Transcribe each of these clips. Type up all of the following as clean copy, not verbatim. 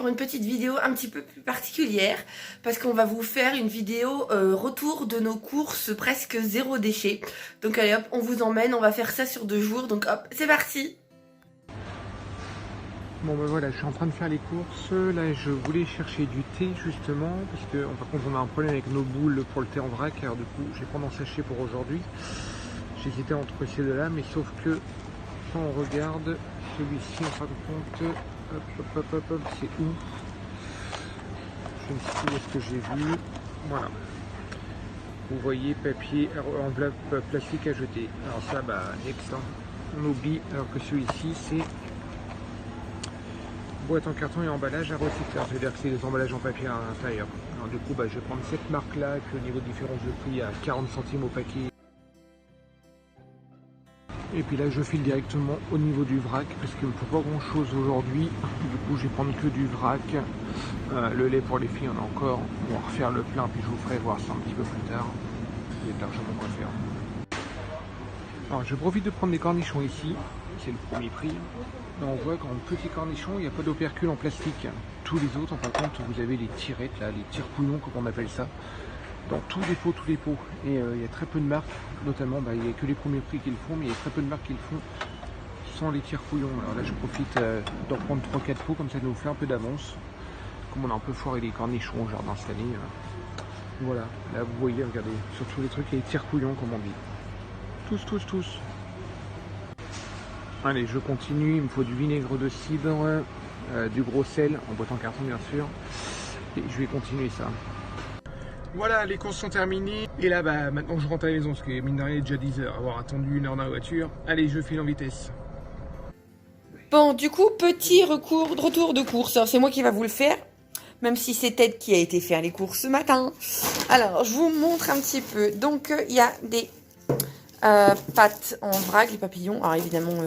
pour une petite vidéo un petit peu plus particulière parce qu'on va vous faire une vidéo retour de nos courses presque zéro déchet. Donc allez hop, on vous emmène, on va faire ça sur 2 jours, donc hop, c'est parti. Bon ben voilà, je suis en train de faire les courses. Là je voulais chercher du thé justement parce que par contre on a un problème avec nos boules pour le thé en vrac. Alors du coup je vais prendre un sachet pour aujourd'hui. J'hésitais entre ces deux là, mais sauf que quand on regarde celui-ci, on se rend compte, hop, c'est où? Je ne sais plus où est-ce que j'ai vu. Voilà. Vous voyez, papier, enveloppe plastique à jeter. Alors ça, bah, next, hein. On oublie, alors que celui-ci, c'est boîte en carton et emballage à recycler. C'est-à-dire que c'est des emballages en papier à l'intérieur. Alors du coup, bah, je vais prendre cette marque-là, et puis au niveau de différence de prix, à 40 centimes au paquet. Et puis là je file directement au niveau du vrac parce qu'il ne me faut pas grand chose aujourd'hui. Du coup je vais prendre que du vrac. Le lait pour les filles on a encore. On va refaire le plein puis je vous ferai voir ça un petit peu plus tard. Il y a largement quoi faire. Alors je profite de prendre des cornichons ici. C'est le premier prix. Là, on voit qu'en petit cornichon il n'y a pas d'opercule en plastique. Tous les autres par contre vous avez les tirettes là, les tire-couillons comme on appelle ça. Dans tous les pots. Et il y a très peu de marques, notamment, il n'y a que les premiers prix qui le font, mais il y a très peu de marques qui le font sans les tire-couillons. Alors là, je profite d'en prendre 3-4 pots, comme ça nous fait un peu d'avance. Comme on a un peu foiré les cornichons au jardin cette année. Voilà, là vous voyez, regardez, sur tous les trucs, il y a les tire-couillons, comme on dit. Tous. Allez, je continue, il me faut du vinaigre de cidre, du gros sel, en boîte en carton bien sûr. Et je vais continuer ça. Voilà, les courses sont terminées. Et là, maintenant je rentre à la maison, parce que mine de rien, il est déjà 10h. Avoir attendu 1 heure dans la voiture. Allez, je file en vitesse. Bon, du coup, petit retour de course. Alors, c'est moi qui va vous le faire, même si c'est Ted qui a été faire les courses ce matin. Alors, je vous montre un petit peu. Donc, il y a des pâtes en vrac, les papillons. Alors, évidemment,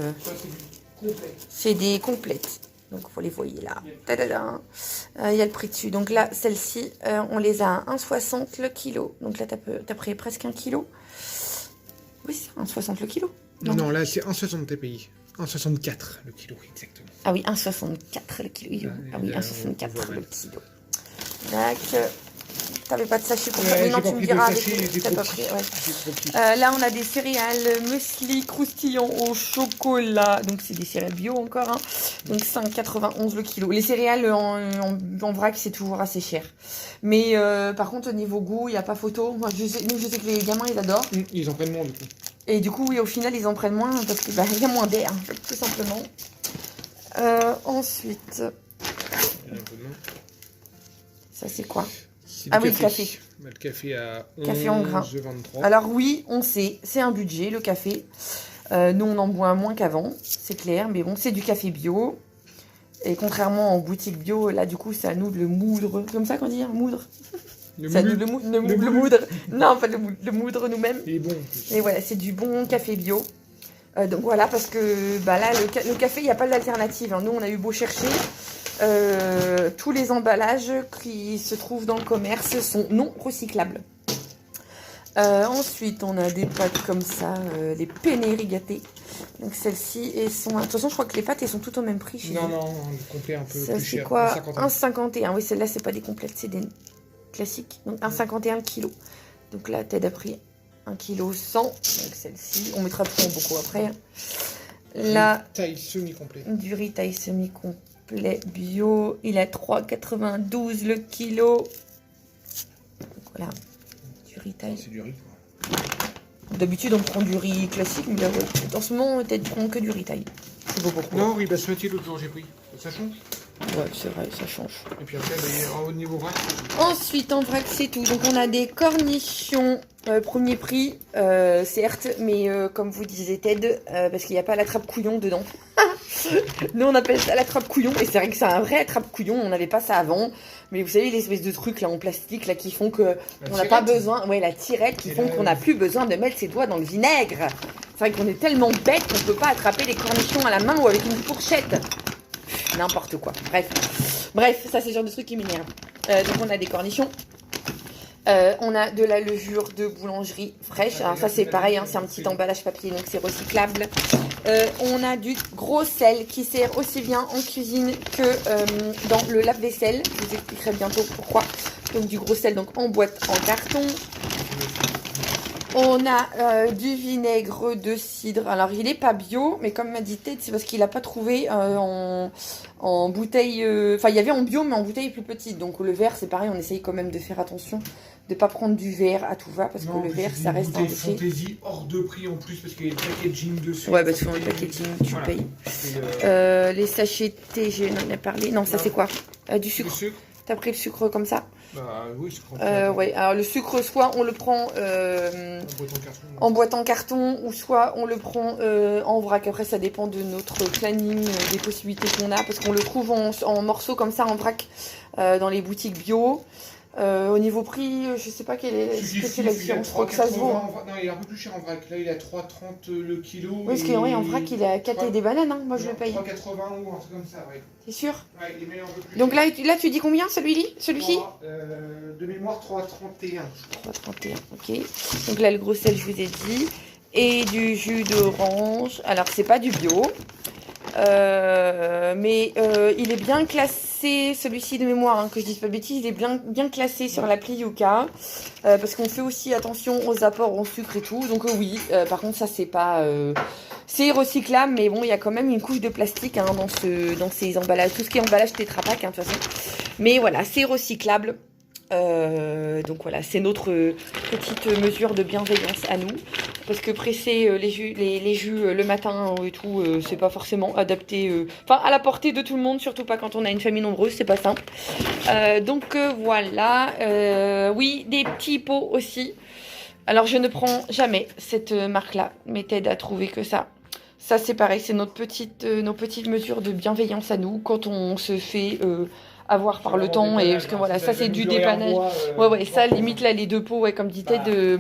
c'est des complètes. Donc, vous les voyez là. Il y a le prix dessus. Donc là, celles-ci, on les a à 1,60 le kilo. Donc là, t'as pris presque 1 kilo. Oui, c'est 1,60 le kilo. Non, là, c'est 1,60 TPI. 1,64 le kilo, exactement. Ah oui, 1,64 le kilo. Ah oui, 1,64 le kilo. D'accord. T'avais pas de sachet pour ça. Non, tu me diras avec. T'as pas pris, ouais. Là, on a des céréales muesli croustillant au chocolat. Donc, c'est des céréales bio encore. Hein. Donc, 5,91 le kilo. Les céréales en vrac, c'est toujours assez cher. Mais par contre, au niveau goût, il n'y a pas photo. Moi, je sais que les gamins, ils adorent. Ils en prennent moins, du coup. Et du coup, oui, au final, ils en prennent moins parce qu'il y a moins d'air, tout simplement. Ensuite, ça, c'est quoi? Ah oui, le café. Le café à 11, café en grains. 23. Alors oui, on sait, c'est un budget, le café. Nous, on en boit moins qu'avant, c'est clair. Mais bon, c'est du café bio. Et contrairement en boutique bio, là, du coup, c'est à nous de le moudre. Comme ça qu'on dit, hein, moudre. C'est à nous de le moudre. Non, pas le moudre nous-mêmes. Il est bon. Et voilà, c'est du bon café bio. Donc voilà, parce que là, le café, il n'y a pas d'alternative. Hein. Nous, on a eu beau chercher. Tous les emballages qui se trouvent dans le commerce sont non recyclables. Ensuite, on a des pâtes comme ça, les penne rigate. Donc celles-ci, elles sont... De toute façon, je crois que les pâtes, elles sont toutes au même prix. Non, le complet un peu ça, plus cher. C'est quoi? 1,51. Oui, celles-là, c'est pas des complètes, c'est des classiques. Donc 1,51 le kilo. Donc là, Ted a pris 1 kg 100. Donc celle-ci, on mettra tout en beaucoup après. Là, taille semi-complet. Du riz taille semi-complet bio. Il a 3,92 le kilo. Donc voilà, du riz taille. C'est du riz, quoi. D'habitude, on prend du riz classique, mais là, en ce moment, peut-être prend que du riz taille. Je sais pas pourquoi. Non, riz basmati, l'autre jour j'ai pris. Ça change? Ouais, c'est vrai, ça change. Et puis après, au niveau vrac. Ensuite, en vrac, c'est tout. Donc, on a des cornichons, premier prix, certes, mais comme vous disiez Ted, parce qu'il n'y a pas la trappe couillon dedans. Nous, on appelle ça la trappe couillon, et c'est vrai que c'est un vrai trappe couillon. On n'avait pas ça avant. Mais vous savez, l'espèce de trucs là en plastique là qui font que on n'a pas besoin. Ouais, la tirette qui font qu'on n'a plus besoin de mettre ses doigts dans le vinaigre. C'est vrai qu'on est tellement bête qu'on ne peut pas attraper les cornichons à la main ou avec une fourchette. N'importe quoi. Bref, ça c'est le genre de truc qui m'énerve. Donc on a des cornichons. On a de la levure de boulangerie fraîche. Alors ça c'est pareil, hein, c'est un petit emballage papier donc c'est recyclable. On a du gros sel qui sert aussi bien en cuisine que dans le lave-vaisselle. Je vous expliquerai bientôt pourquoi. Donc du gros sel donc en boîte en carton. On a du vinaigre de cidre. Alors il n'est pas bio, mais comme m'a dit Ted, c'est parce qu'il n'a pas trouvé en bouteille. Enfin il y avait en bio, mais en bouteille plus petite. Donc le verre c'est pareil, on essaye quand même de faire attention. De pas prendre du verre à tout va parce que le verre ça reste un déchet. Fantaisie hors de prix en plus parce qu'il y a le packaging dessus. Ouais, parce que le packaging tu payes. Les sachets thé, j'en ai parlé. Non, ça c'est quoi du sucre. T'as pris le sucre comme ça? Bah oui, je crois. Ouais, alors le sucre, soit on le prend en boîte en carton, ou soit on le prend en vrac. Après, ça dépend de notre planning, des possibilités qu'on a, parce qu'on le trouve en morceaux comme ça, en vrac, dans les boutiques bio. Au niveau prix, je sais pas quelle est la différence. Je crois que ça se vaut. Non, il est un peu plus cher en vrac. Là, il est à 3,30 le kilo. Oui, parce qu'en en vrac, il est à 4 et des bananes. Hein. Moi, je le paye. 3,80 ou un truc comme ça, ouais. T'es sûr? Ouais, il est meilleur un peu plus. Donc là, tu dis combien celui-ci? De mémoire, 3,31. 3,31, ok. Donc là, le gros sel, je vous ai dit. Et du jus d'orange. Alors, c'est pas du bio. Mais il est bien classé, celui-ci de mémoire, hein, que je dise pas de bêtises, il est bien classé sur l'appli Yuka, parce qu'on fait aussi attention aux apports en sucre et tout, donc oui, par contre ça c'est pas... c'est recyclable, mais bon, il y a quand même une couche de plastique hein, dans ces emballages, tout ce qui est emballage Tetra Pak, hein, de toute façon. Mais voilà, c'est recyclable. Donc voilà, c'est notre petite mesure de bienveillance à nous, parce que presser les jus le matin et tout, c'est pas forcément adapté, enfin à la portée de tout le monde, surtout pas quand on a une famille nombreuse, c'est pas simple. Donc voilà, oui, des petits pots aussi. Alors je ne prends jamais cette marque-là, mais Ted a trouvé que ça. Ça c'est pareil, c'est nos petites mesures de bienveillance à nous quand on se fait avoir par le temps, et parce que voilà, ça c'est du dépannage. Ouais, ça limite là les 2 pots, ouais, comme dit Ted,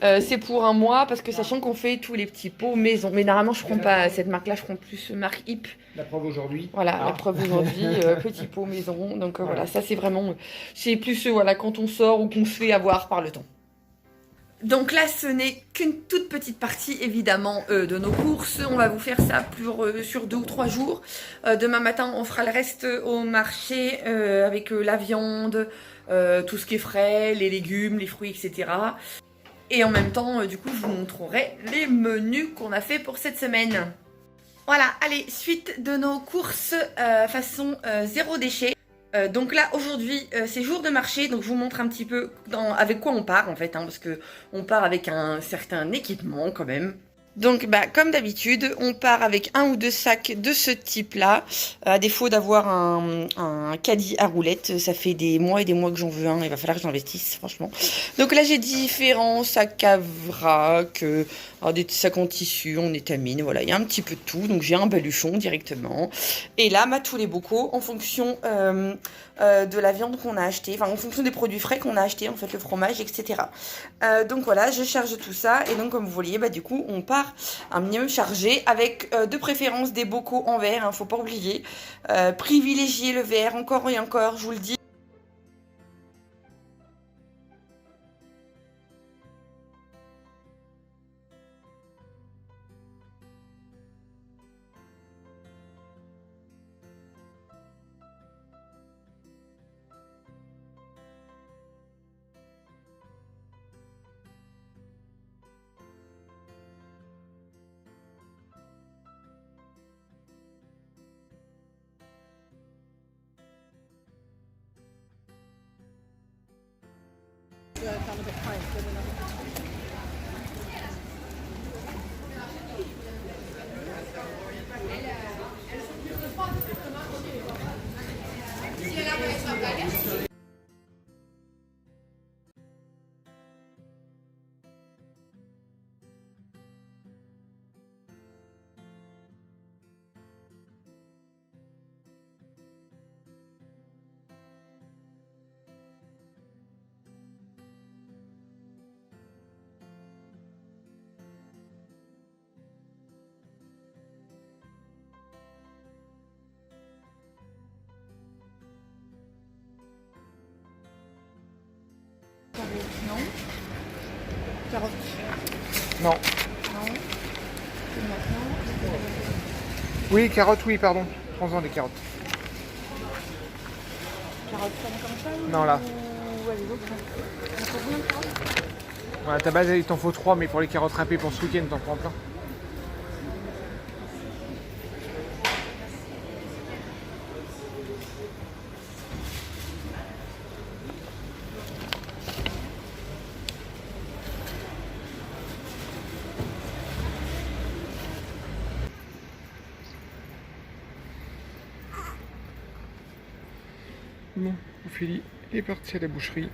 c'est pour un mois, parce que sachant qu'on fait tous les petits pots maison. Mais normalement je prends pas cette marque-là, je prends plus marque Hip. La preuve aujourd'hui. Voilà, la preuve aujourd'hui, petit pot maison. Donc voilà, ça c'est vraiment, c'est plus voilà quand on sort ou qu'on se fait avoir par le temps. Donc là, ce n'est qu'une toute petite partie, évidemment, de nos courses. On va vous faire ça sur 2 ou 3 jours. Demain matin, on fera le reste au marché avec la viande, tout ce qui est frais, les légumes, les fruits, etc. Et en même temps, du coup, je vous montrerai les menus qu'on a fait pour cette semaine. Voilà, allez, suite de nos courses façon zéro déchet. Donc là aujourd'hui c'est jour de marché, donc je vous montre un petit peu avec quoi on part en fait, hein, parce que on part avec un certain équipement quand même. Donc comme d'habitude on part avec 1 ou 2 sacs de ce type là, à défaut d'avoir un caddie à roulettes. Ça fait des mois et des mois que j'en veux un, il va falloir que j'investisse franchement. Donc là j'ai différents sacs à vrac, des sacs en tissu, en étamine, voilà, il y a un petit peu de tout. Donc j'ai un baluchon directement, et là tous les bocaux en fonction de la viande qu'on a acheté, enfin en fonction des produits frais qu'on a acheté, en fait le fromage, etc. Donc voilà, je charge tout ça, et donc comme vous voyez, du coup on part un minimum chargé, avec de préférence des bocaux en verre, hein, faut pas oublier, privilégier le verre encore et encore, je vous le dis. Non. Carottes. Non. Non. Et maintenant. Oui, carottes, oui, pardon. Prends-en des carottes. Carottes comme ça ou... Non, là. Ouais, les autres. Il faut combien de carottes? À ta base, il t'en faut 3, mais pour les carottes râpées pour ce week-end, t'en prends plein. Bon, Ophélie est partie à la boucherie.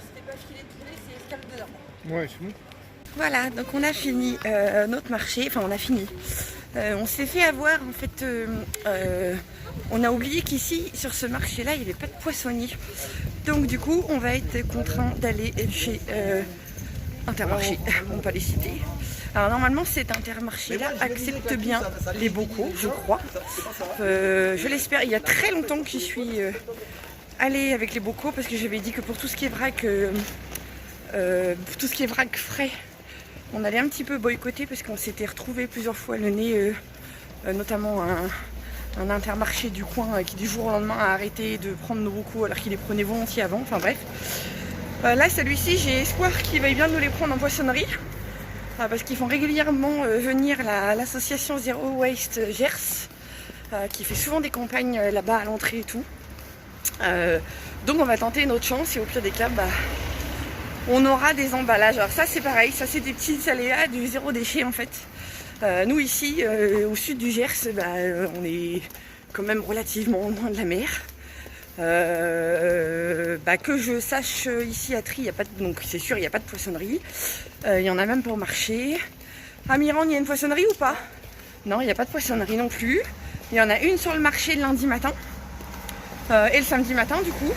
C'était pas filet de poulet, c'est escalope dedans. Ouais, c'est bon. Voilà, donc on a fini notre marché, enfin on a fini. On s'est fait avoir en fait, on a oublié qu'ici sur ce marché là il n'y avait pas de poissonnier. Donc du coup on va être contraint d'aller chez Intermarché, on va pas les citer. Alors normalement cet Intermarché là accepte bien les bocaux, je crois. Je l'espère, il y a très longtemps que j'y suis allée avec les bocaux parce que j'avais dit que pour tout ce qui est vrac, frais, on allait un petit peu boycotter parce qu'on s'était retrouvé plusieurs fois le nez, notamment un Intermarché du coin qui du jour au lendemain a arrêté de prendre nos bocaux alors qu'il les prenait volontiers avant, enfin bref. Là celui-ci j'ai espoir qu'il veuille bien nous les prendre en poissonnerie parce qu'ils font régulièrement venir l'association Zero Waste Gers qui fait souvent des campagnes là-bas à l'entrée et tout. Donc on va tenter notre chance et au pire des cas on aura des emballages. Alors ça c'est pareil, ça c'est des petits aléas du zéro déchet en fait. Nous ici au sud du Gers, on est quand même relativement loin de la mer. Que je sache ici à Try, donc c'est sûr il n'y a pas de poissonnerie. Il y en a même pour marcher. À Mirande il y a une poissonnerie ou pas? Non, il n'y a pas de poissonnerie non plus. Il y en a une sur le marché le lundi matin et le samedi matin du coup.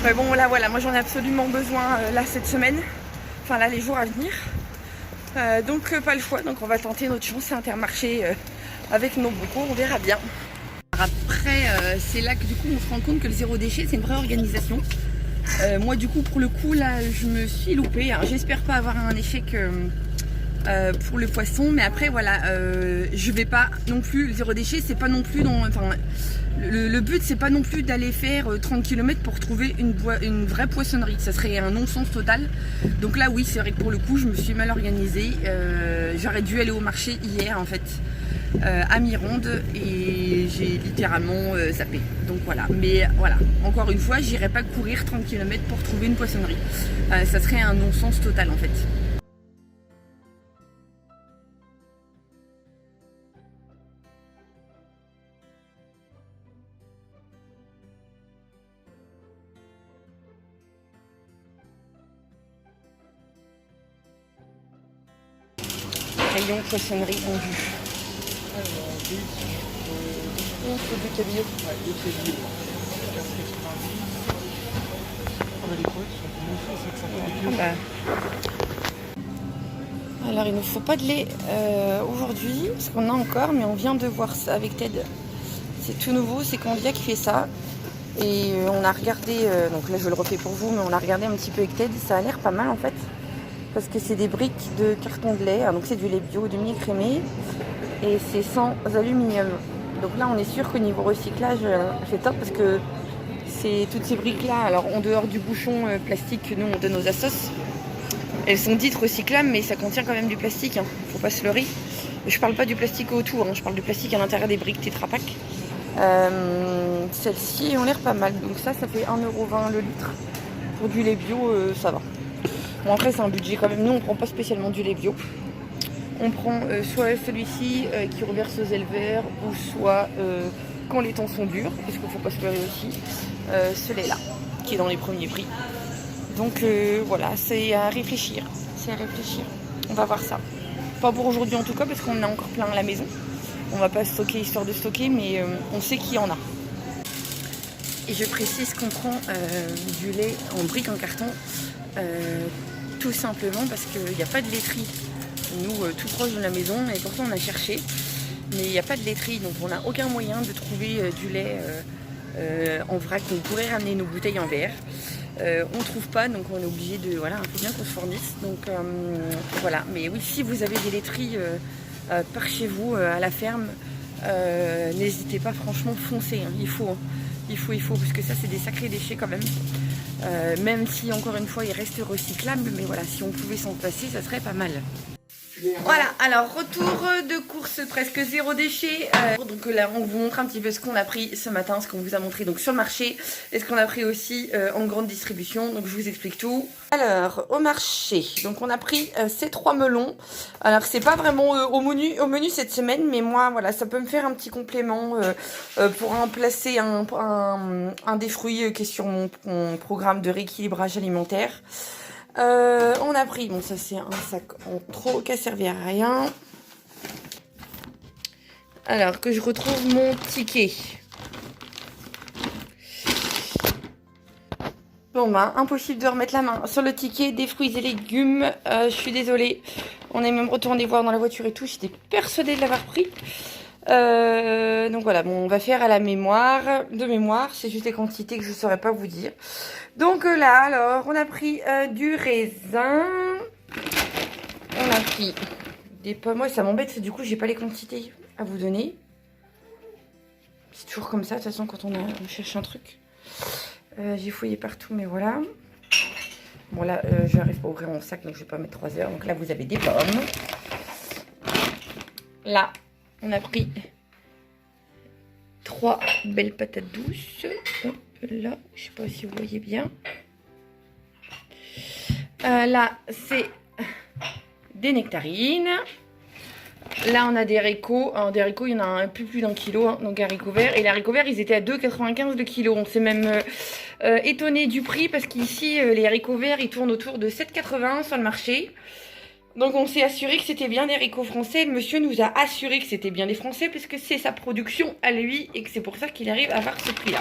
Mais bon là voilà, moi j'en ai absolument besoin là cette semaine, enfin là les jours à venir. Donc pas le choix, donc on va tenter notre chance à Intermarché avec nos bocaux, on verra bien. Après c'est là que du coup on se rend compte que le zéro déchet c'est une vraie organisation. Moi du coup pour le coup là je me suis loupée, j'espère pas avoir un échec pour le poisson, mais après voilà, je vais pas non plus, le zéro déchet c'est pas non plus dans, enfin, le but c'est pas non plus d'aller faire 30 km pour trouver une vraie poissonnerie, ça serait un non-sens total. Donc là oui c'est vrai que pour le coup je me suis mal organisée, j'aurais dû aller au marché hier en fait à Mirande et j'ai littéralement zappé. Donc voilà, mais voilà, encore une fois j'irai pas courir 30 km pour trouver une poissonnerie, ça serait un non-sens total en fait. Rayon poissonnerie en vue. Oh, c'est du cabillaud. Ouais, deux cabillaud. 4,90. Alors il ne faut pas de lait aujourd'hui, parce qu'on a encore, mais on vient de voir ça avec Ted. C'est tout nouveau, c'est Candia qui fait ça. Et on a regardé, donc là je le refais pour vous, mais on a regardé un petit peu avec Ted, ça a l'air pas mal en fait. Parce que c'est des briques de carton de lait, donc c'est du lait bio, demi-écrémé, et c'est sans aluminium. Donc là on est sûr qu'au niveau recyclage c'est top parce que c'est toutes ces briques là, alors en dehors du bouchon plastique que nous on donne aux assos, elles sont dites recyclables mais ça contient quand même du plastique, faut pas se leurrer. Je parle pas du plastique autour, je parle du plastique à l'intérieur des briques Tetra Pak. Celles-ci ont l'air pas mal, donc ça fait 1,20€ le litre. Pour du lait bio ça va. Bon après c'est un budget quand même, nous on prend pas spécialement du lait bio. On prend soit celui-ci qui reverse aux éleveurs ou soit quand les temps sont durs, parce qu'il faut pas se leurrer aussi, celui-là qui est dans les premiers prix. Donc voilà, c'est à réfléchir, on va voir ça. Pas pour aujourd'hui en tout cas parce qu'on a encore plein à la maison. On va pas stocker histoire de stocker, mais on sait qu'il y en a. Et je précise qu'on prend du lait en brique en carton, tout simplement parce qu'il n'y a pas de laiterie, nous, tout proche de la maison, et pourtant on a cherché. mais il n'y a pas de laiterie, donc on n'a aucun moyen de trouver du lait en vrac. On pourrait ramener nos bouteilles en verre. On ne trouve pas, donc on est obligé de... Voilà, il faut bien qu'on se fournisse. Donc voilà, mais oui, si vous avez des laiteries par chez vous, à la ferme, n'hésitez pas, franchement, foncez, hein. Il faut, parce que ça, c'est des sacrés déchets quand même. Même si, encore une fois, ils restent recyclables, mais voilà, si on pouvait s'en passer, ça serait pas mal. Voilà, alors retour de course presque zéro déchet. Donc là on vous montre un petit peu ce qu'on a pris ce matin, ce qu'on vous a montré donc sur le marché et ce qu'on a pris aussi en grande distribution. Donc je vous explique tout. Alors au marché, donc on a pris ces 3 melons. Alors c'est pas vraiment au menu cette semaine, mais moi voilà, ça peut me faire un petit complément pour remplacer un des fruits qui est sur mon programme de rééquilibrage alimentaire. On a pris, bon ça c'est un sac en trop qui a servi à rien. Alors que je retrouve mon ticket. Bon bah impossible de remettre la main sur le ticket des fruits et légumes. Je suis désolée. On est même retourné voir dans la voiture et tout. J'étais persuadée de l'avoir pris. Donc voilà, bon, on va faire à la mémoire. De mémoire, c'est juste les quantités que je ne saurais pas vous dire. Donc là, alors, on a pris du raisin. On a pris des pommes. Moi, ça m'embête, du coup, j'ai pas les quantités à vous donner. C'est toujours comme ça, de toute façon, quand on cherche un truc. J'ai fouillé partout, mais voilà. Bon, là, je n'arrive pas à ouvrir mon sac, donc je vais pas mettre 3 heures. Donc là, vous avez des pommes. Là, on a pris 3 belles patates douces. Hop là, je sais pas si vous voyez bien. Là, c'est des nectarines. Là, on a des haricots. Alors, des haricots, il y en a un peu plus d'1 kilo. Hein, donc, haricots verts. Et les haricots verts, ils étaient à 2,95 le kilo. On s'est même étonné du prix parce qu'ici, les haricots verts, ils tournent autour de 7,80 sur le marché. Donc on s'est assuré que c'était bien des haricots français. Le monsieur nous a assuré que c'était bien des français parce que c'est sa production à lui et que c'est pour ça qu'il arrive à avoir ce prix-là.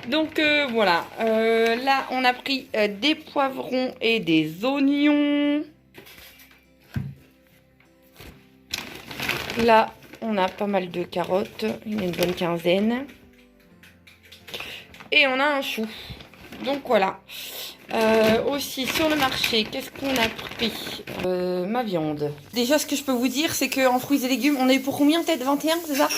Donc voilà. Là on a pris des poivrons et des oignons. Là on a pas mal de carottes. Il y en a une bonne quinzaine. Et on a un chou. Donc voilà. Aussi sur le marché, qu'est-ce qu'on a pris? Ma viande. Déjà, ce que je peux vous dire, c'est qu'en fruits et légumes, on est pour combien, peut-être 21, c'est ça?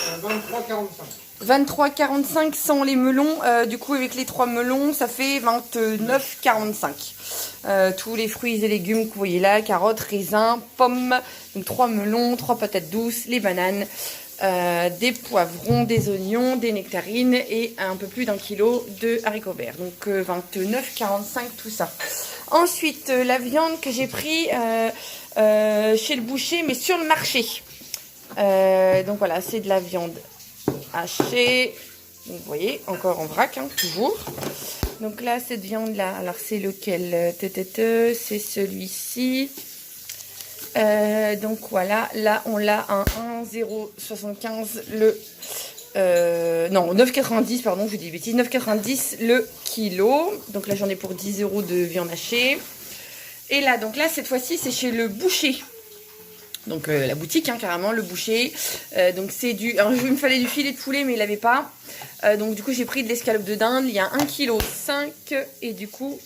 23,45. 23,45 sans les melons. Du coup, avec les 3 melons, ça fait 29,45. Tous les fruits et légumes que vous voyez là, carottes, raisins, pommes, donc 3 melons, 3 patates douces, les bananes. Des poivrons, des oignons, des nectarines et un peu plus d'1 kilo de haricots verts. Donc 29,45 tout ça. Ensuite, la viande que j'ai pris chez le boucher, mais sur le marché. Donc voilà, c'est de la viande hachée. Donc, vous voyez, encore en vrac, hein, toujours. Donc là, cette viande-là, alors c'est lequel? C'est celui-ci. Donc voilà, là on l'a un 1,075 le... non, 9,90 pardon, je vous dis des bêtises, 9,90 le kilo. Donc là j'en ai pour 10 € de viande hachée. Et là, donc là cette fois-ci c'est chez le boucher. Donc la boutique, hein, carrément, le boucher. Donc c'est du... Alors il me fallait du filet de poulet mais il n'avait pas. Donc du coup j'ai pris de l'escalope de dinde, il y a 1,5 kg et du coup...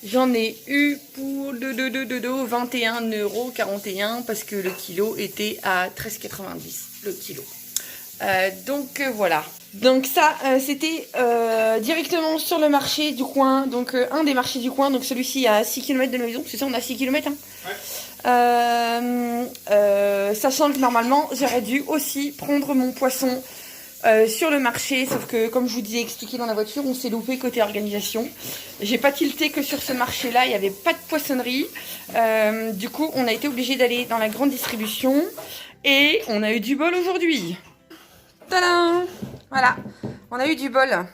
J'en ai eu pour 21,41 € parce que le kilo était à 13,90 le kilo. Donc voilà. Donc ça, c'était directement sur le marché du coin. Donc un des marchés du coin. Donc celui-ci à 6 km de la maison. C'est ça, on a 6 km. Hein. Ouais. Sachant que normalement, j'aurais dû aussi prendre mon poisson sur le marché, sauf que comme je vous ai expliqué dans la voiture, on s'est loupé côté organisation. J'ai pas tilté que sur ce marché là il n'y avait pas de poissonnerie. Du coup on a été obligé d'aller dans la grande distribution et on a eu du bol aujourd'hui. Tadam! Voilà, on a eu du bol.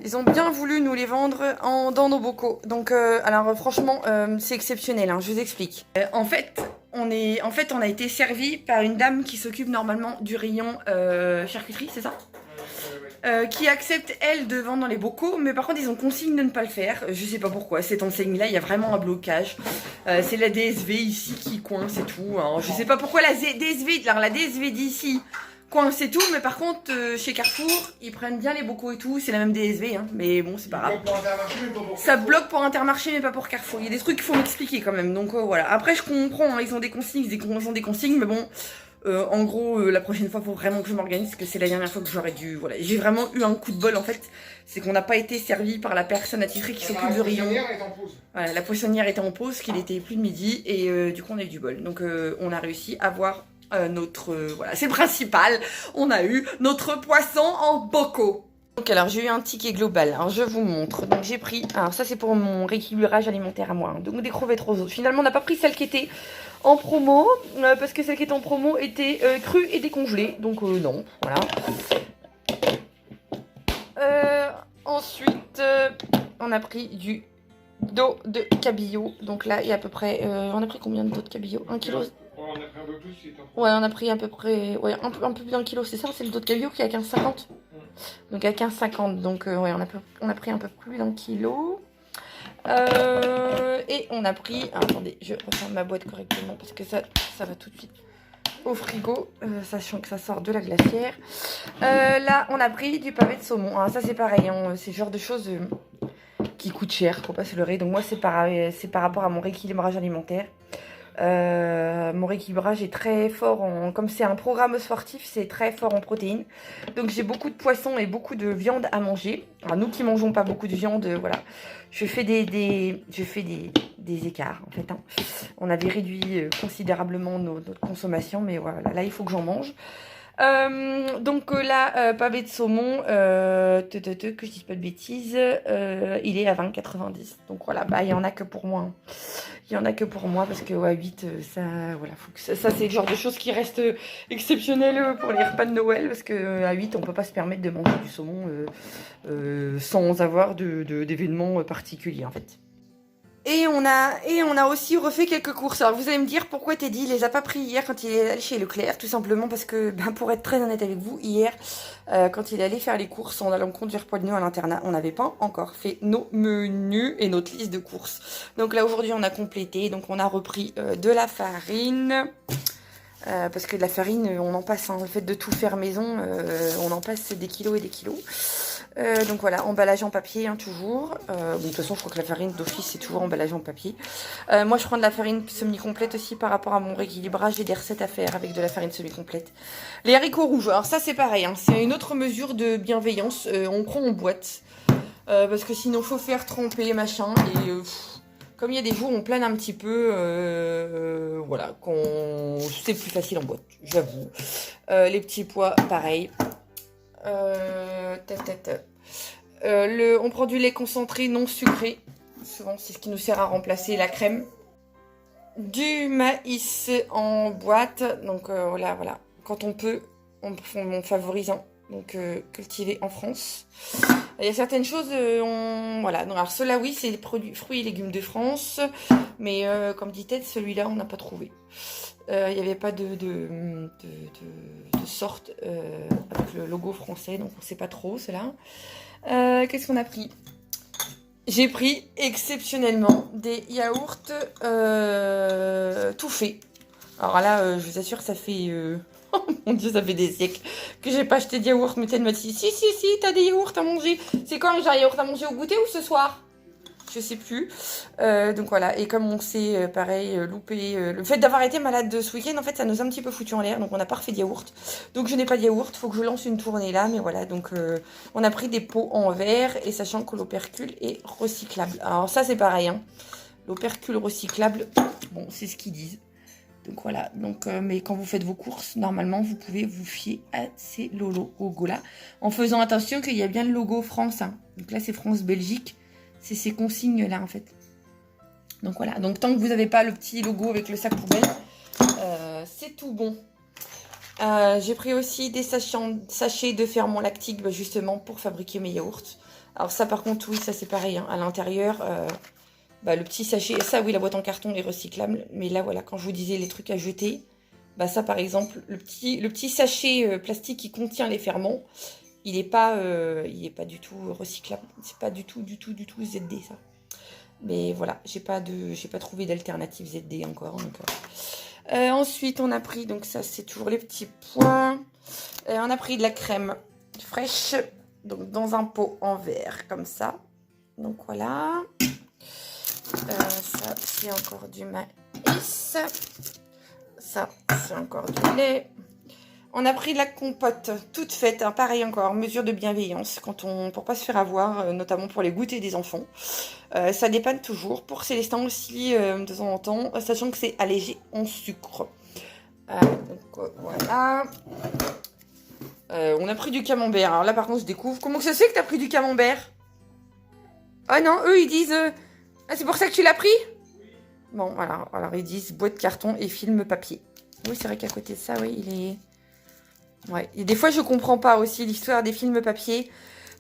Ils ont bien voulu nous les vendre dans nos bocaux. Donc alors franchement c'est exceptionnel, hein, je vous explique. En fait on a été servi par une dame qui s'occupe normalement du rayon charcuterie, c'est ça? Qui accepte elle de vendre dans les bocaux, mais par contre ils ont consigne de ne pas le faire. Je sais pas pourquoi, cette enseigne là il y a vraiment un blocage. C'est la DSV ici qui coince et tout. Alors, je sais pas pourquoi la DSV, alors la DSV d'ici coin c'est tout, mais par contre chez Carrefour ils prennent bien les bocaux et tout, c'est la même DSV hein, mais bon c'est pas grave. Ça bloque pour Intermarché mais pas pour Carrefour, il y a des trucs qu'il faut m'expliquer quand même, donc voilà. Après je comprends, hein, ils ont des consignes, mais bon en gros la prochaine fois faut vraiment que je m'organise, parce que c'est la dernière fois que j'aurais dû, voilà. J'ai vraiment eu un coup de bol en fait, c'est qu'on n'a pas été servi par la personne attitrée qui s'occupe du rayon. Voilà, la poissonnière était en pause, qu'il était plus de midi, et du coup on a eu du bol, donc on a réussi à avoir notre, voilà, c'est le principal, on a eu notre poisson en bocaux. Donc alors j'ai eu un ticket global, alors je vous montre, donc j'ai pris, alors ça c'est pour mon rééquilibrage alimentaire à moi, hein, donc des crevettes roses. Finalement on n'a pas pris celle qui était en promo, parce que celle qui était en promo était crue et décongelée, donc non, voilà. Ensuite on a pris du dos de cabillaud, donc là il y a à peu près, on a pris combien de dos de cabillaud? 1 kg. On a pris un peu plus, ouais, on a pris à peu près, ouais, un peu plus d'un kilo, c'est ça, c'est le dos de cabillaud qui est à 15,50. Donc à 15,50, donc ouais, on a pris un peu plus d'un kilo. Et on a pris, attendez, je referme ma boîte correctement parce que ça va tout de suite au frigo, sachant que ça sort de la glacière. Là, on a pris du pavé de saumon. Alors, ça c'est pareil, hein, c'est le genre de choses qui coûtent cher, faut pas se leurrer. Donc moi c'est par rapport à mon rééquilibrage alimentaire. Mon rééquilibrage est très fort comme c'est un programme sportif, c'est très fort en protéines, donc j'ai beaucoup de poissons et beaucoup de viande à manger. Alors nous qui mangeons pas beaucoup de viande, voilà, je fais des écarts en fait, hein. On avait réduit considérablement notre consommation, mais voilà, là il faut que j'en mange. Donc là, pavé de saumon, que je dise pas de bêtises, il est à 20,90. Donc voilà, bah il y en a que pour moi, hein. Il y en a que pour moi parce que ouais, 8, ça, voilà, faut que ça c'est le genre de choses qui reste exceptionnel pour les repas de Noël, parce que à 8 on peut pas se permettre de manger du saumon sans avoir d'événements particuliers en fait. Et on a aussi refait quelques courses. Alors vous allez me dire pourquoi Teddy les a pas pris hier quand il est allé chez Leclerc. Tout simplement parce que, pour être très honnête avec vous, hier, quand il est allé faire les courses en allant conduire Paul Nœud à l'internat, on n'avait pas encore fait nos menus et notre liste de courses. Donc là aujourd'hui on a complété, donc on a repris de la farine. Parce que de la farine, on en passe, hein, le fait de tout faire maison, on en passe des kilos et des kilos. Donc voilà, emballage en papier, hein, toujours. De toute façon, je crois que la farine d'office, c'est toujours emballage en papier. Moi, je prends de la farine semi-complète aussi par rapport à mon rééquilibrage. J'ai des recettes à faire avec de la farine semi-complète. Les haricots rouges, alors ça, c'est pareil, hein, c'est une autre mesure de bienveillance. On prend en boîte. Parce que sinon, faut faire tremper, machin. Et comme il y a des jours où on plane un petit peu, voilà, c'est plus facile en boîte, j'avoue. Les petits pois, pareil. On prend du lait concentré non sucré. Souvent, c'est ce qui nous sert à remplacer la crème. Du maïs en boîte. Donc voilà. Quand on peut, on favorise, hein, donc cultivé en France. Il y a certaines choses, voilà. Donc, alors ceux-là, oui, c'est les fruits et légumes de France. Mais comme dit Ted, celui-là, on n'a pas trouvé. Il n'y avait pas de sorte avec le logo français, donc on ne sait pas trop cela. Qu'est-ce qu'on a pris? J'ai pris exceptionnellement des yaourts tout faits. Alors là, je vous assure, ça fait... oh mon Dieu, ça fait des siècles que j'ai pas acheté de yaourt. Mais Ted m'a dit, si, t'as des yaourts à manger. C'est quand j'ai un yaourt à manger au goûter ou ce soir? Je sais plus. Donc voilà, et comme on s'est pareil loupé, le fait d'avoir été malade ce week-end, en fait ça nous a un petit peu foutu en l'air, donc on n'a pas refait de yaourt. Donc je n'ai pas de yaourt, faut que je lance une tournée là, mais voilà, donc on a pris des pots en verre, et sachant que l'opercule est recyclable. Alors ça c'est pareil, hein. L'opercule recyclable, bon c'est ce qu'ils disent. Donc voilà, donc, mais quand vous faites vos courses, normalement vous pouvez vous fier à ces logos là, en faisant attention qu'il y a bien le logo France, hein. Donc là c'est France-Belgique. C'est ces consignes-là, en fait. Donc, voilà. Donc, tant que vous n'avez pas le petit logo avec le sac poubelle, c'est tout bon. J'ai pris aussi des sachets de ferment lactique, justement, pour fabriquer mes yaourts. Alors, ça, par contre, oui, ça, c'est pareil, hein. À l'intérieur, le petit sachet... Ça, oui, la boîte en carton est recyclable. Mais là, voilà, quand je vous disais les trucs à jeter, ça, par exemple, le petit sachet plastique qui contient les ferments... Il est pas du tout recyclable. C'est pas du tout ZD ça. Mais voilà, j'ai pas trouvé d'alternative ZD encore. Donc, Ensuite, on a pris, donc ça c'est toujours les petits pois. On a pris de la crème fraîche, donc dans un pot en verre, comme ça. Donc voilà. Ça, c'est encore du maïs. Ça, c'est encore du lait. On a pris de la compote toute faite, hein, pareil encore, mesure de bienveillance, pour pas se faire avoir, notamment pour les goûters des enfants. Ça dépanne toujours. Pour Célestin aussi, de temps en temps, sachant que c'est allégé en sucre. Donc voilà. On a pris du camembert. Alors là, par contre, je découvre. Comment que ça se fait que tu as pris du camembert? Ah non, eux, ils disent... Ah, c'est pour ça que tu l'as pris? Bon, voilà. Alors, ils disent boîte de carton et film papier. Oui, c'est vrai qu'à côté de ça, oui, il est... Ouais. Et des fois, je comprends pas aussi l'histoire des films papier.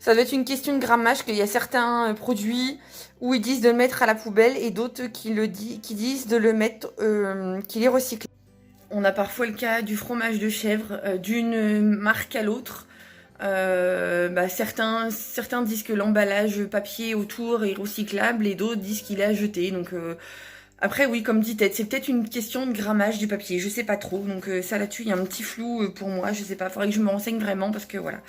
Ça doit être une question de grammage, qu'il y a certains produits où ils disent de le mettre à la poubelle et d'autres qui disent de le mettre, qu'il est recyclé. On a parfois le cas du fromage de chèvre, d'une marque à l'autre. Certains disent que l'emballage papier autour est recyclable et d'autres disent qu'il est à jeter. Donc après oui, comme dit Ted, c'est peut-être une question de grammage du papier, je sais pas trop. Donc ça là-dessus, il y a un petit flou pour moi, je sais pas, faudrait que je me renseigne vraiment parce que voilà.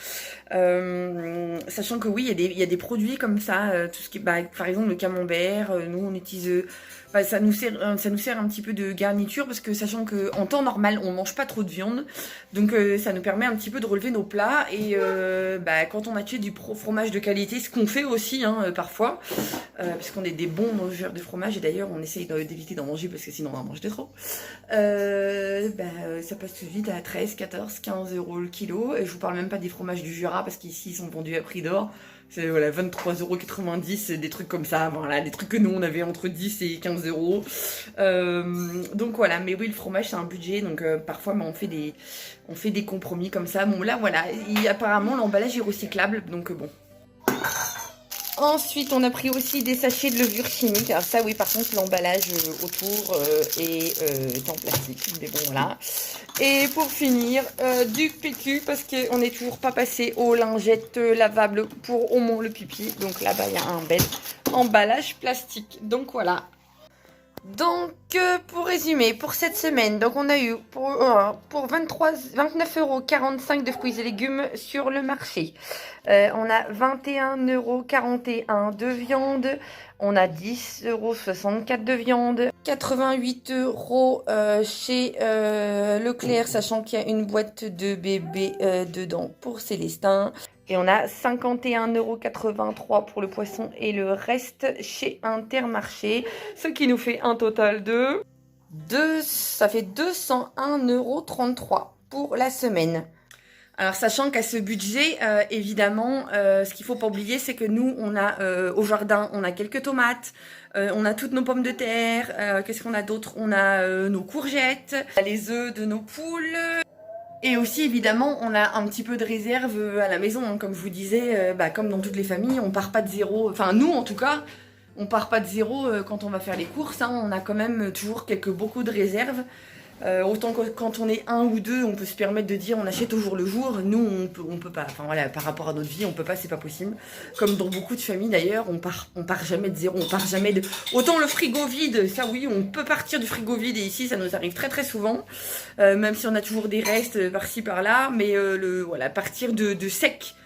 Sachant que oui, il y a des produits comme ça, tout ce qui par exemple le camembert, nous on utilise ça nous sert un petit peu de garniture parce que sachant que en temps normal on mange pas trop de viande, donc ça nous permet un petit peu de relever nos plats et quand on achète du fromage de qualité, ce qu'on fait aussi parfois, parce qu'on est des bons mangeurs de fromage et d'ailleurs on essaye d'éviter d'en manger parce que sinon on en mange de trop. Ça passe tout de suite à 13, 14, 15 € le kilo. Et je vous parle même pas des fromages du Jura parce qu'ici ils sont vendus à prix d'or. C'est voilà, 23,90 €, des trucs comme ça, voilà, des trucs que nous on avait entre 10 et 15 €. Donc voilà, mais oui, le fromage c'est un budget, donc parfois on fait des compromis comme ça. Bon là voilà, apparemment l'emballage est recyclable, donc bon. Ensuite, on a pris aussi des sachets de levure chimique. Alors ça, oui, par contre, l'emballage autour est en plastique. Mais bon, voilà. Et pour finir, du PQ, parce qu'on n'est toujours pas passé aux lingettes lavables pour au moins le pipi. Donc là-bas, il y a un bel emballage plastique. Donc voilà. Donc, pour résumer, pour cette semaine, donc on a eu pour 29,45 € de fruits et légumes sur le marché. On a 21,41 € de viande. On a 10,64 € de viande. 88 € chez Leclerc, sachant qu'il y a une boîte de bébé dedans pour Célestin. Et on a 51,83 € pour le poisson et le reste chez Intermarché. Ce qui nous fait un total de... ça fait 201,33 € pour la semaine. Alors sachant qu'à ce budget, évidemment, ce qu'il faut pas oublier, c'est que nous, on a au jardin, on a quelques tomates, on a toutes nos pommes de terre, qu'est-ce qu'on a d'autre? On a nos courgettes, les œufs de nos poules... Et aussi, évidemment, on a un petit peu de réserve à la maison, hein. Comme je vous disais, comme dans toutes les familles, on part pas de zéro. Enfin, nous, en tout cas, on part pas de zéro quand on va faire les courses, hein. On a quand même toujours beaucoup de réserves. Autant que quand on est un ou deux, on peut se permettre de dire on achète au jour le jour. Nous, on peut pas. Enfin voilà, par rapport à notre vie, on peut pas, c'est pas possible. Comme dans beaucoup de familles d'ailleurs, on part jamais de zéro, on part jamais de. Autant le frigo vide, ça oui, on peut partir du frigo vide et ici ça nous arrive très très souvent, même si on a toujours des restes par-ci par-là, mais partir de sec.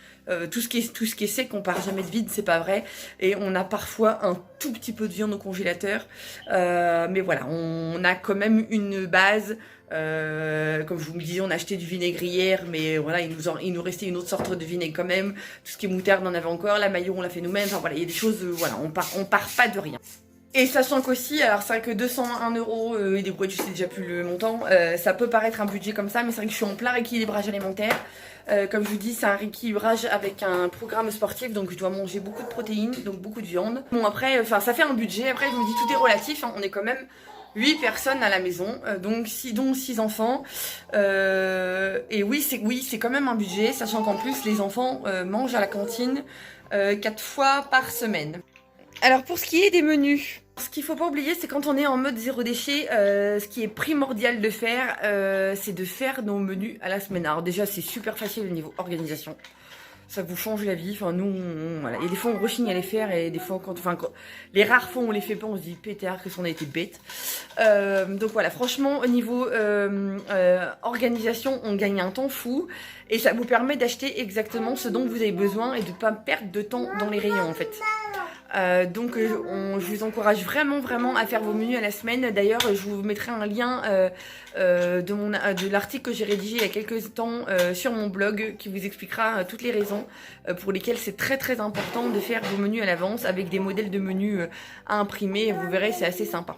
Tout ce qui est sec, on part jamais de vide, c'est pas vrai. Et on a parfois un tout petit peu de viande au congélateur. Mais voilà, on a quand même une base. Comme je vous me disais, on a acheté du vinaigre hier, mais voilà, il nous restait une autre sorte de vinaigre quand même. Tout ce qui est moutarde, on en avait encore. La mayo, on l'a fait nous-mêmes. Enfin voilà, il y a des choses, voilà, on part pas de rien. Et sachant qu'aussi, alors c'est vrai que 201 € et des brouettes, je sais déjà plus le montant, ça peut paraître un budget comme ça, mais c'est vrai que je suis en plein rééquilibrage alimentaire. Comme je vous dis, c'est un rééquilibrage avec un programme sportif, donc je dois manger beaucoup de protéines, donc beaucoup de viande. Bon après, ça fait un budget, après je me dis tout est relatif, hein. On est quand même 8 personnes à la maison, donc 6 enfants. Et oui, c'est quand même un budget, sachant qu'en plus les enfants mangent à la cantine 4 fois par semaine. Alors pour ce qui est des menus, ce qu'il faut pas oublier, c'est quand on est en mode zéro déchet, ce qui est primordial de faire, c'est de faire nos menus à la semaine. Alors déjà, c'est super facile au niveau organisation. ça vous change la vie. Enfin, nous, voilà. Et des fois, on rechigne à les faire. Et des fois, les rares fois où on les fait pas, on se dit pétard que on a été bête. Donc voilà, franchement, au niveau organisation, on gagne un temps fou. Et ça vous permet d'acheter exactement ce dont vous avez besoin et de pas perdre de temps dans les rayons, en fait. Donc je vous encourage vraiment à faire vos menus à la semaine. D'ailleurs, je vous mettrai un lien de l'article que j'ai rédigé il y a quelques temps sur mon blog qui vous expliquera toutes les raisons pour lesquelles c'est très important de faire vos menus à l'avance avec des modèles de menus à imprimer. Vous verrez, c'est assez sympa.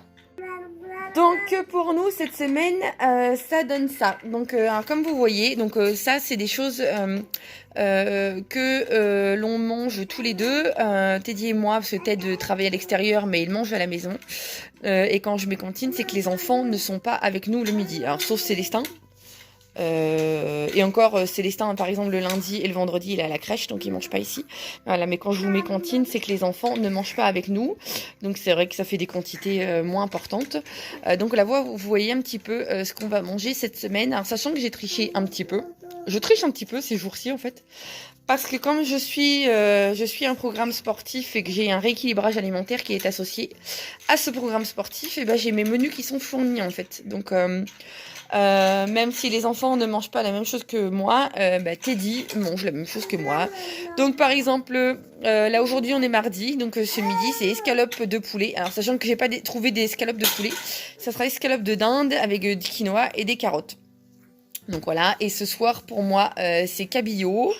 Donc pour nous cette semaine ça donne ça. Donc alors, comme vous voyez, donc ça c'est des choses que l'on mange tous les deux, Teddy et moi, parce que Ted travaille à l'extérieur mais il mange à la maison. Et quand je mets cantine, c'est que les enfants ne sont pas avec nous le midi. Alors sauf Célestin. Et encore Célestin par exemple le lundi et le vendredi il est à la crèche donc il mange pas ici, voilà. Mais quand je vous mets cantine, c'est que les enfants ne mangent pas avec nous, donc c'est vrai que ça fait des quantités moins importantes. Donc là vous voyez un petit peu ce qu'on va manger cette semaine. Alors sachant que j'ai triché un petit peu, je triche un petit peu ces jours-ci en fait, parce que comme je suis un programme sportif et que j'ai un rééquilibrage alimentaire qui est associé à ce programme sportif, et ben j'ai mes menus qui sont fournis en fait. Donc même si les enfants ne mangent pas la même chose que moi, Teddy mange la même chose que moi. Donc par exemple, là aujourd'hui on est mardi, donc ce midi c'est escalope de poulet. Alors sachant que j'ai pas trouvé des escalopes de poulet, ça sera escalope de dinde avec du quinoa et des carottes. Donc voilà, et ce soir pour moi c'est cabillaud,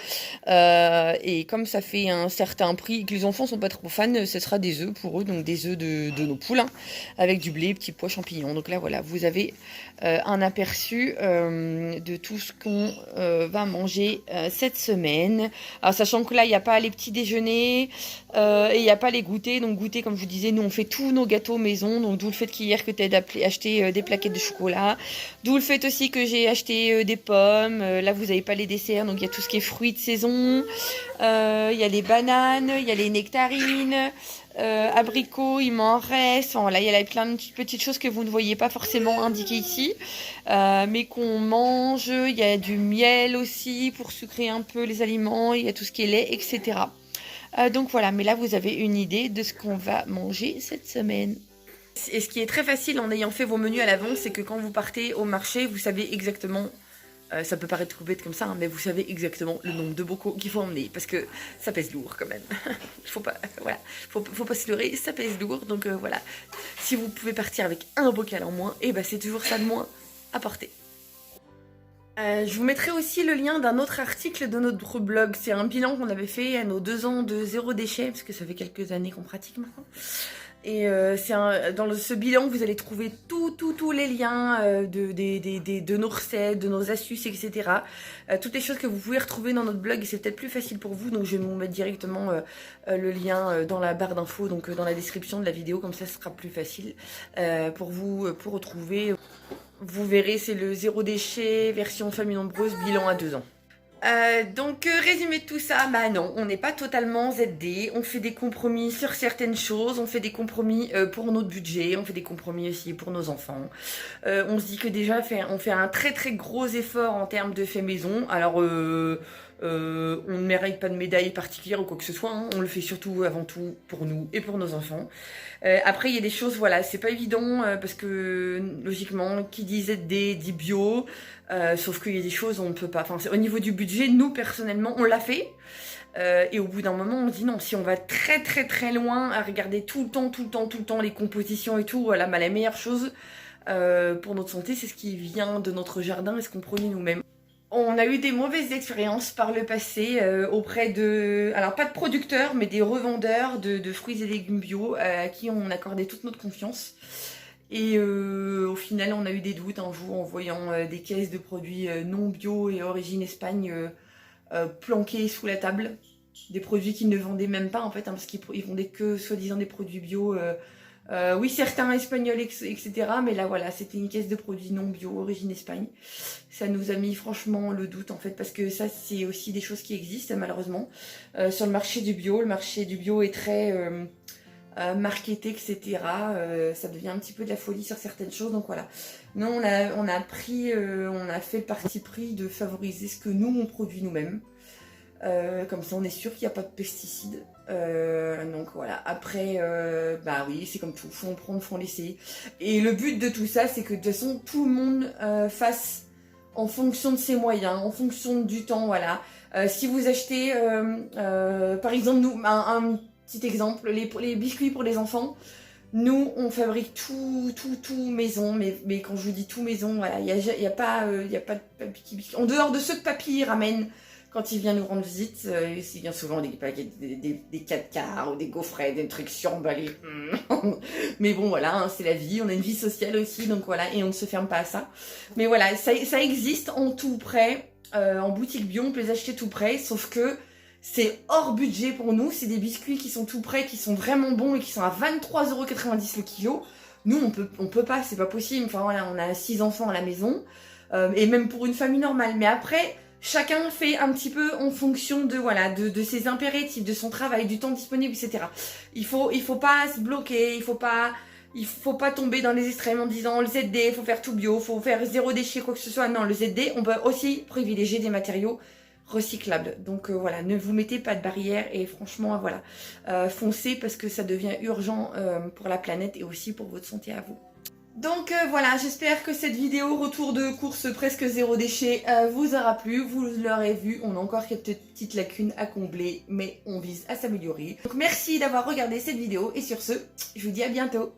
et comme ça fait un certain prix que les enfants sont pas trop fans, ce sera des œufs pour eux, donc des œufs de nos poules, hein, avec du blé, petits pois, champignons. Donc là voilà, vous avez un aperçu de tout ce qu'on va manger cette semaine. Alors sachant que là il n'y a pas les petits déjeuners et il n'y a pas les goûters, donc goûter comme je vous disais, nous on fait tous nos gâteaux maison, donc d'où le fait qu'hier que tu as acheté des plaquettes de chocolat, d'où le fait aussi que j'ai acheté des pommes, là vous n'avez pas les desserts, donc il y a tout ce qui est fruits de saison, il y a les bananes, il y a les nectarines, abricots, il m'en reste, enfin, là il y a plein de petites choses que vous ne voyez pas forcément indiquées ici, mais qu'on mange. Il y a du miel aussi pour sucrer un peu les aliments, il y a tout ce qui est lait, etc. Donc voilà, mais là vous avez une idée de ce qu'on va manger cette semaine. Et ce qui est très facile en ayant fait vos menus à l'avance, c'est que quand vous partez au marché, vous savez exactement, ça peut paraître tout bête comme ça, hein, mais vous savez exactement le nombre de bocaux qu'il faut emmener, parce que ça pèse lourd quand même. faut pas se leurrer, ça pèse lourd, donc voilà. Si vous pouvez partir avec un bocal en moins, et c'est toujours ça de moins à porter. Je vous mettrai aussi le lien d'un autre article de notre blog. C'est un bilan qu'on avait fait à nos 2 ans de zéro déchet, parce que ça fait quelques années qu'on pratique maintenant. Et dans ce bilan, vous allez trouver tous les liens de nos recettes, de nos astuces, etc. Toutes les choses que vous pouvez retrouver dans notre blog, et c'est peut-être plus facile pour vous, donc je vais vous mettre directement le lien dans la barre d'infos, donc dans la description de la vidéo, comme ça ce sera plus facile pour vous pour retrouver. Vous verrez, c'est le zéro déchet, version famille nombreuse, bilan à 2 ans. Donc résumé de tout ça, non, on n'est pas totalement ZD, on fait des compromis sur certaines choses, on fait des compromis pour notre budget, on fait des compromis aussi pour nos enfants. On se dit que déjà on fait un très gros effort en termes de fait maison. Alors on ne mérite pas de médaille particulière ou quoi que ce soit, hein. On le fait surtout avant tout pour nous et pour nos enfants. Après il y a des choses, voilà, c'est pas évident parce que logiquement qui dit ZD dit bio, sauf qu'il y a des choses on ne peut pas, enfin au niveau du budget, nous personnellement on l'a fait, et au bout d'un moment on se dit non, si on va très loin à regarder tout le temps les compositions et tout, voilà, la meilleure chose pour notre santé c'est ce qui vient de notre jardin et ce qu'on produit nous-mêmes. On a eu des mauvaises expériences par le passé auprès de, alors pas de producteurs, mais des revendeurs de fruits et légumes bio à qui on accordait toute notre confiance. Et au final, on a eu des doutes un jour en voyant des caisses de produits non bio et origine Espagne planquées sous la table. Des produits qu'ils ne vendaient même pas en fait, hein, parce qu'ils vendaient que soi-disant des produits bio. Oui, certains espagnols, etc. Mais là, voilà, c'était une caisse de produits non bio, origine Espagne. Ça nous a mis franchement le doute, en fait, parce que ça, c'est aussi des choses qui existent, malheureusement. Sur le marché du bio est très marketé, etc. Ça devient un petit peu de la folie sur certaines choses, donc voilà. Nous, on a fait le parti pris de favoriser ce que nous, on produit nous-mêmes. Comme ça, on est sûr qu'il n'y a pas de pesticides. Donc voilà. Après, bah oui, c'est comme tout. Faut en prendre, faut en laisser. Et le but de tout ça, c'est que de toute façon, tout le monde fasse en fonction de ses moyens, en fonction du temps, voilà. Si vous achetez, par exemple, nous, un petit exemple, les biscuits pour les enfants, nous, on fabrique tout maison, mais quand je vous dis tout maison, voilà, il y a pas de papier, en dehors de ceux que papy ramène quand il vient nous rendre visite, c'est bien souvent des paquets, des 4 quarts ou des gaufrets, des trucs suremballés. Mais bon, voilà, hein, c'est la vie, on a une vie sociale aussi, donc voilà, et on ne se ferme pas à ça. Mais voilà, ça existe en tout prêt, en boutique bio, on peut les acheter tout prêt, sauf que c'est hors budget pour nous, c'est des biscuits qui sont tout prêts, qui sont vraiment bons et qui sont à 23,90 € le kilo. Nous, on peut pas, c'est pas possible. Enfin voilà, on a 6 enfants à la maison, et même pour une famille normale. Mais après, chacun fait un petit peu en fonction de voilà, de ses impératifs, de son travail, du temps disponible, etc. Il faut pas se bloquer, il faut pas tomber dans les extrêmes en disant le ZD, il faut faire tout bio, il faut faire zéro déchet, quoi que ce soit. Non, le ZD, on peut aussi privilégier des matériaux recyclables. Donc voilà, ne vous mettez pas de barrière et franchement voilà, foncez parce que ça devient urgent pour la planète et aussi pour votre santé à vous. Donc voilà, j'espère que cette vidéo retour de course presque zéro déchet vous aura plu, vous l'aurez vu, on a encore quelques petites lacunes à combler, mais on vise à s'améliorer. Donc merci d'avoir regardé cette vidéo et sur ce, je vous dis à bientôt.